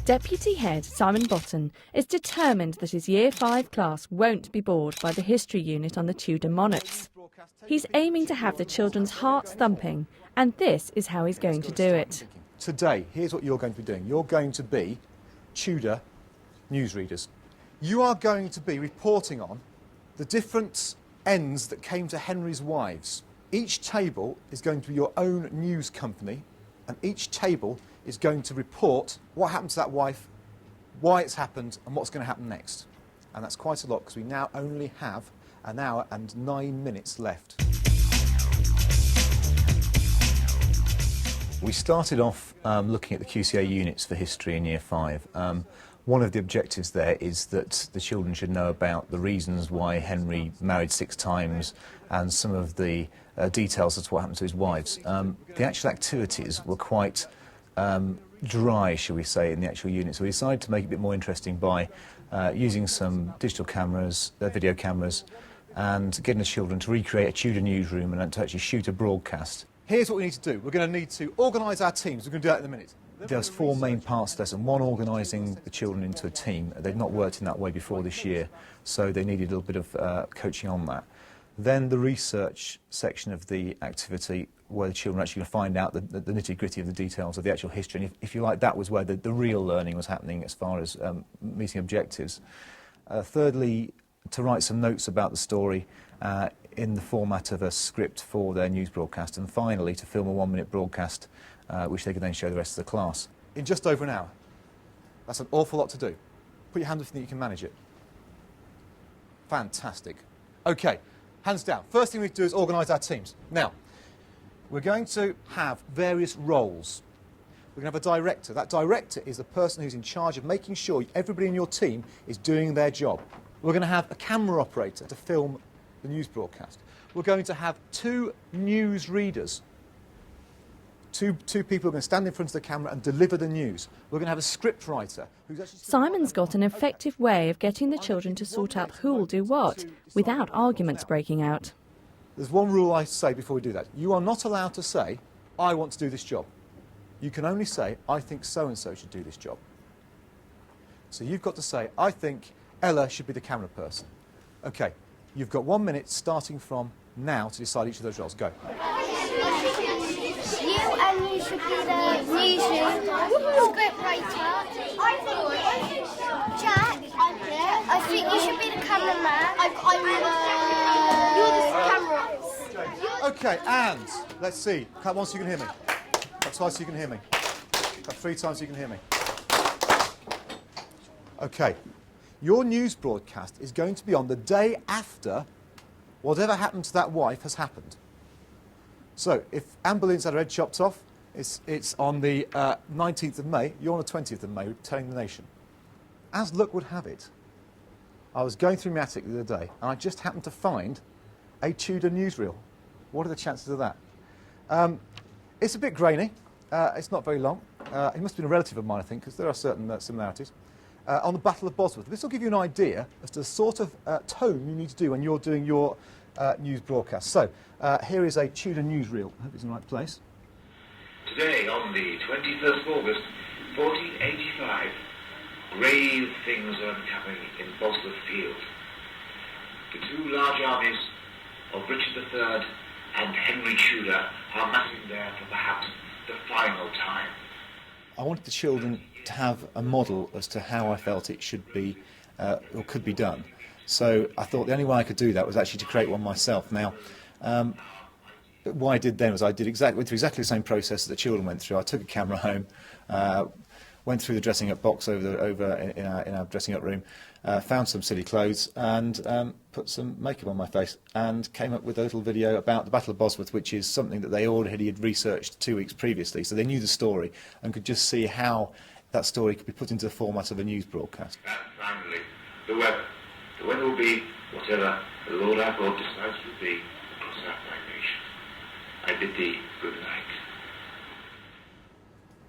Deputy Head Simon Botton is determined that his Year 5 class won't be bored by the history unit on the Tudor monarchs. He's aiming to have the children's hearts thumping, and this is how he's going to do it. Today, here's what you're going to be doing. You're going to be Tudor newsreaders. You are going to be reporting on the different ends that came to Henry's wives. Each table is going to be your own news company, and each table is going to report what happened to that wife, why it's happened, and what's going to happen next. And that's quite a lot, because we now only have an hour and 9 minutes left. We started off looking at the QCA units for history in Year 5. One of the objectives there is that the children should know about the reasons why Henry married 6 times and some of the details as to what happened to his wives. The actual activities were quite dry, shall we say, in the actual unit. So we decided to make it a bit more interesting by using some digital cameras, video cameras, and getting the children to recreate a Tudor newsroom and to actually shoot a broadcast. Here's what we need to do. We're going to need to organise our teams. We're going to do that in a minute. There's 4 main parts to this, and one, organising the children into a team. They'd not worked in that way before this year, so they needed a little bit of coaching on that. Then the research section of the activity, where the children are actually going to find out the nitty-gritty of the details of the actual history. And if you like, that was where the real learning was happening as far as meeting objectives. Thirdly, to write some notes about the story in the format of a script for their news broadcast. And finally, to film a 1-minute broadcast, which they can then show the rest of the class. In just over an hour. That's an awful lot to do. Put your hand up if you think you can manage it. Fantastic. OK, hands down. First thing we need to do is organise our teams. Now, we're going to have various roles. We're going to have a director. That director is the person who's in charge of making sure everybody in your team is doing their job. We're going to have a camera operator to film the news broadcast. We're going to have 2 news readers. Two people who are going to stand in front of the camera and deliver the news. We're going to have a script writer who's actually... Simon's got an effective way of getting the children to sort out who'll do what, without arguments breaking out. There's one rule I say before we do that. You are not allowed to say, I want to do this job. You can only say, I think so-and-so should do this job. So you've got to say, I think Ella should be the camera person. OK, you've got 1 minute starting from now to decide each of those roles. Go. You should be the newsroom script writer. Jack, I think you should be the cameraman. You're the camera. OK, and let's see. Count once so you can hear me. Count twice so you can hear me. Count 3 times so you can hear me. OK. Your news broadcast is going to be on the day after whatever happened to that wife has happened. So, if Anne Boleyn's had her head chopped off, it's on the 19th of May, you're on the 20th of May, telling the nation. As luck would have it, I was going through my attic the other day, and I just happened to find a Tudor newsreel. What are the chances of that? It's a bit grainy. It's not very long. It must have been a relative of mine, I think, because there are certain similarities. On the Battle of Bosworth. This will give you an idea as to the sort of tone you need to do when you're doing your news broadcast. So, here is a Tudor newsreel. I hope it's in the right place. Today, on the 21st of August, 1485, grave things are happening in Bosworth Field. The 2 large armies of Richard III and Henry Tudor are massing there for perhaps the final time. I wanted the children to have a model as to how I felt it should be or could be done. So I thought the only way I could do that was actually to create one myself. Now, what I did then was went through exactly the same process that the children went through. I took a camera home, went through the dressing up box over in our dressing up room, found some silly clothes and put some makeup on my face and came up with a little video about the Battle of Bosworth, which is something that they already had researched 2 weeks previously, so they knew the story and could just see how that story could be put into the format of a news broadcast. And finally, the weather. The weather will be whatever the Lord our God decides will be across our fine nation. I bid thee good night.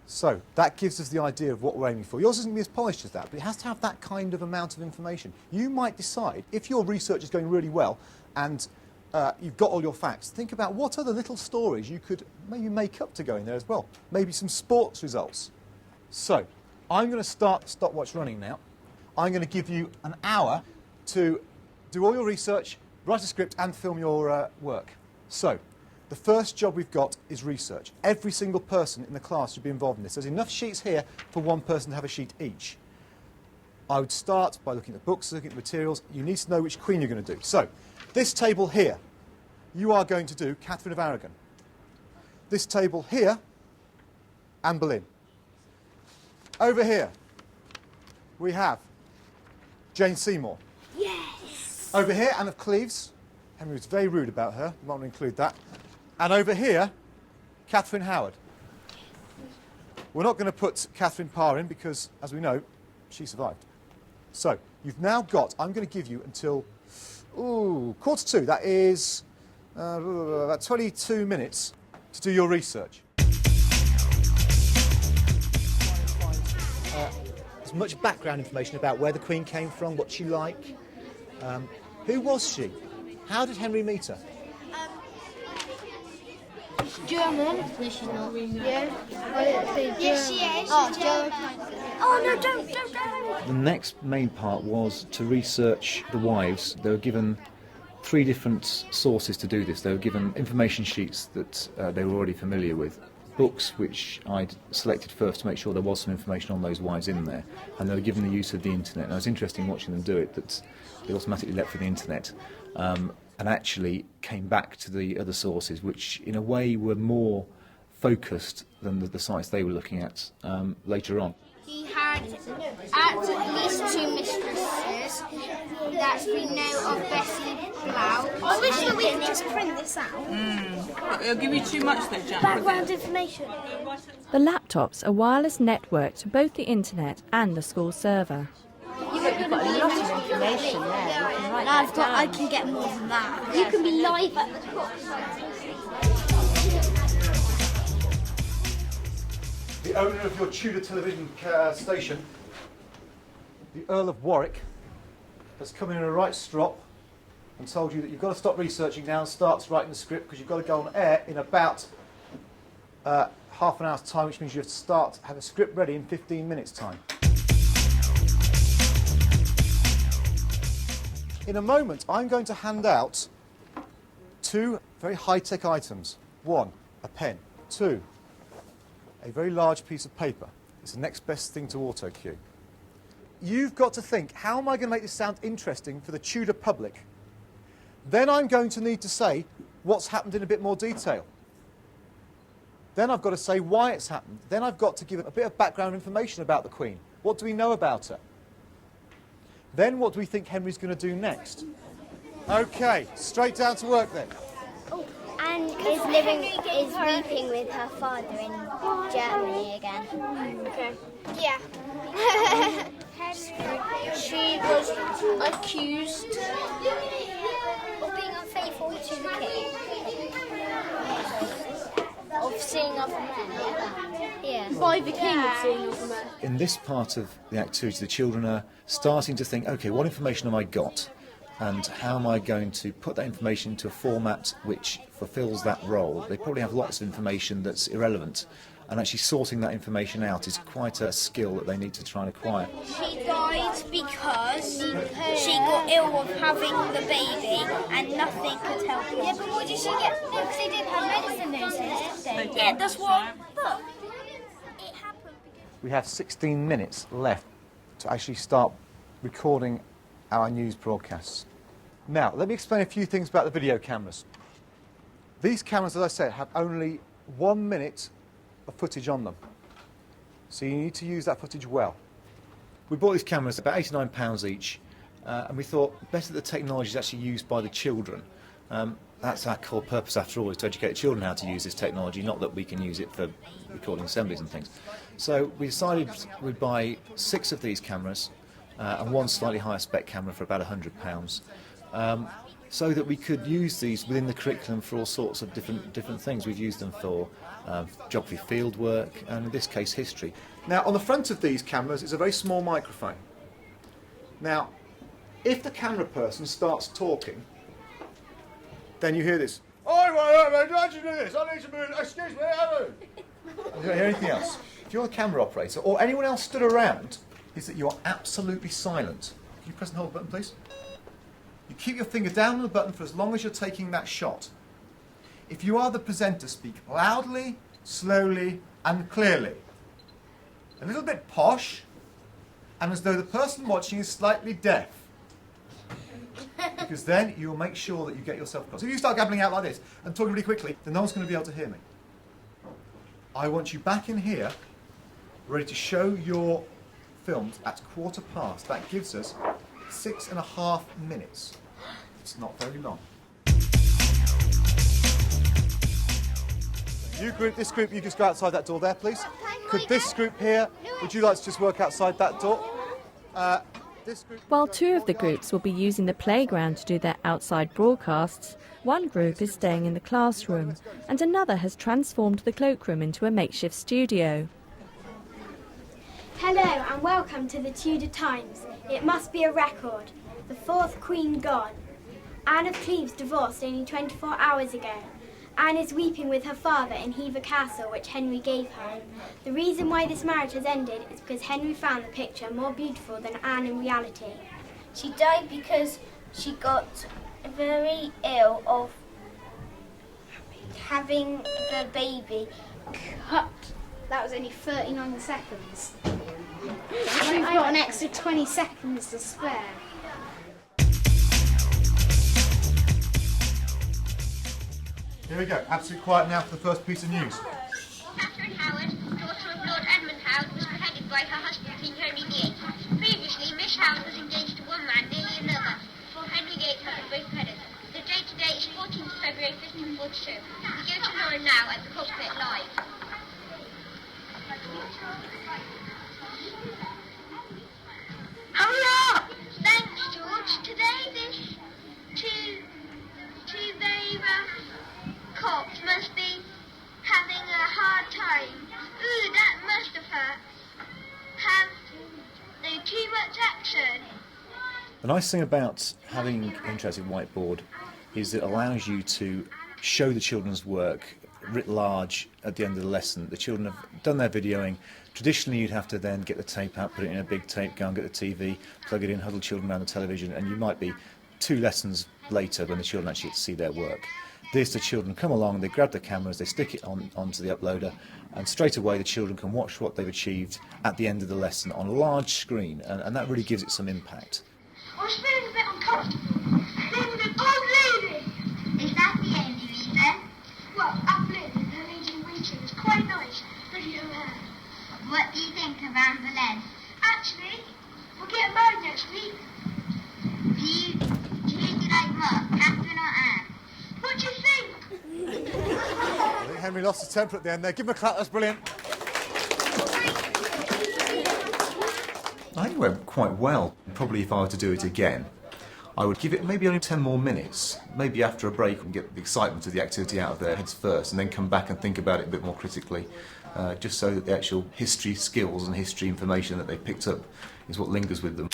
So, that gives us the idea of what we're aiming for. Yours isn't going to be as polished as that, but it has to have that kind of amount of information. You might decide, if your research is going really well and you've got all your facts, think about what other little stories you could maybe make up to go in there as well. Maybe some sports results. So, I'm going to start stopwatch running now. I'm going to give you an hour to do all your research, write a script and film your work. So, the first job we've got is research. Every single person in the class should be involved in this. There's enough sheets here for one person to have a sheet each. I would start by looking at books, looking at materials. You need to know which queen you're going to do. So, this table here, you are going to do Catherine of Aragon. This table here, Anne Boleyn. Over here, we have Jane Seymour. Yes. Over here, Anne of Cleves. Henry was very rude about her. You might want to include that. And over here, Catherine Howard. We're not going to put Catherine Parr in because, as we know, she survived. So, you've now got, I'm going to give you until, 1:45. That is about 22 minutes to do your research. As much background information about where the Queen came from, what she liked. Who was she? How did Henry meet her? German. No, she's not. Yeah. Yes, she is. Oh, German. Oh, no, don't. The next main part was to research the wives. They were given 3 different sources to do this. They were given information sheets that they were already familiar with, books which I'd selected first to make sure there was some information on those wives in there, and they were given the use of the internet. And it was interesting watching them do it, that they automatically leapt for the internet and actually came back to the other sources, which in a way were more focused than the sites they were looking at later on. He had at least 2 mistresses that we know of. Bessie Blau. I wish that we could just print this out. It'll give you too much though, Jack. Background information. The laptops are wireless networked to both the internet and the school server. You've got a lot of information there. You can write that down. I can get more than that. You can be live at the top. The owner of your Tudor television station, the Earl of Warwick, has come in a right strop and told you that you've got to stop researching now and start writing the script because you've got to go on air in about half an hour's time, which means you have to have a script ready in 15 minutes' time. In a moment, I'm going to hand out 2 very high-tech items. 1, a pen. 2, a very large piece of paper. It's the next best thing to auto cue. You've got to think, how am I going to make this sound interesting for the Tudor public? Then I'm going to need to say what's happened in a bit more detail. Then I've got to say why it's happened. Then I've got to give a bit of background information about the Queen. What do we know about her? Then what do we think Henry's going to do next? OK, straight down to work then. And is weeping with her father in Germany again. Okay. Yeah. She was accused of being unfaithful to the king. Of seeing other men. Yeah. By the king of seeing other men. In this part of the activity, the children are starting to think, OK, what information have I got? And how am I going to put that information into a format which fulfills that role? They probably have lots of information that's irrelevant, and actually sorting that information out is quite a skill that they need to try and acquire. She died because she got ill of having the baby and nothing could help her. Yeah, but what did she get? No, because they didn't have medicine those days, did they? Yeah, that's what. But it happened because... We have 16 minutes left to actually start recording our news broadcasts. Now, let me explain a few things about the video cameras. These cameras, as I said, have only 1 minute of footage on them. So you need to use that footage well. We bought these cameras about £89 each, and we thought better that the technology is actually used by the children. That's our core purpose after all, is to educate children how to use this technology, not that we can use it for recording assemblies and things. So we decided we'd buy 6 of these cameras, and 1 slightly higher spec camera for about £100, so that we could use these within the curriculum for all sorts of different things. We've used them for geography field work, and in this case history. Now, on the front of these cameras is a very small microphone. Now, if the camera person starts talking, then you hear this. Oh, why don't you do this? I need to move. Excuse me, hello. You don't hear anything else. if you're the camera operator or anyone else stood around, is that you are absolutely silent. Can you press and hold the button, please? You keep your finger down on the button for as long as you're taking that shot. If you are the presenter, speak loudly, slowly and clearly. A little bit posh, and as though the person watching is slightly deaf. Because then you will make sure that you get yourself across. If you start gabbling out like this and talking really quickly, then no one's going to be able to hear me. I want you back in here, ready to show your films at 15:15. That gives us 6.5 minutes. It's not very long. This group, you just go outside that door there, please. Could this group here, would you like to just work outside that door? While two of the groups will be using the playground to do their outside broadcasts, one group is staying in the classroom and another has transformed the cloakroom into a makeshift studio. Hello and welcome to the Tudor Times. It must be a record. The fourth Queen gone. Anne of Cleves divorced only 24 hours ago. Anne is weeping with her father in Hever Castle, which Henry gave her. The reason why this marriage has ended is because Henry found the picture more beautiful than Anne in reality. She died because she got very ill of having the baby cut. That was only 39 seconds. We've got an extra 20 seconds to spare. Here we go. Absolutely quiet now for the first piece of news. Catherine Howard, daughter of Lord Edmund Howard, was beheaded by her husband King Henry VIII. Previously, Miss Howard was engaged to one man, nearly another, before Henry VIII had them both beheaded. The date today is 14th February 1542. We go to Lauren now at the cockpit live. Hurrah! Thanks, George. Today this two very rough cops must be having a hard time. Ooh, that must have hurt. Have no too much action. The nice thing about having an interactive whiteboard is it allows you to show the children's work writ large at the end of the lesson. The children have done their videoing. Traditionally you'd have to then get the tape out, put it in a big tape, go and get the TV, plug it in, huddle children around the television, and you might be 2 lessons later when the children actually get to see their work. This, the children come along, they grab the cameras, they stick it onto the uploader, and straight away the children can watch what they've achieved at the end of the lesson on a large screen, and that really gives it some impact. I was feeling a bit uncomfortable. Then an old lady. Is that the only reason? Well, absolutely. The lady in wheelchair was quite nice. Pretty her hair. What do you think of Anne Boleyn? Actually, we're getting married next week. Do you like what, Catherine or Anne? What do you think? I think Henry lost his temper at the end there. Give him a clap, that's brilliant. I think it went quite well. Probably if I were to do it again, I would give it maybe only 10 more minutes. Maybe after a break and get the excitement of the activity out of their heads first, and then come back and think about it a bit more critically, just so that the actual history skills and history information that they picked up is what lingers with them.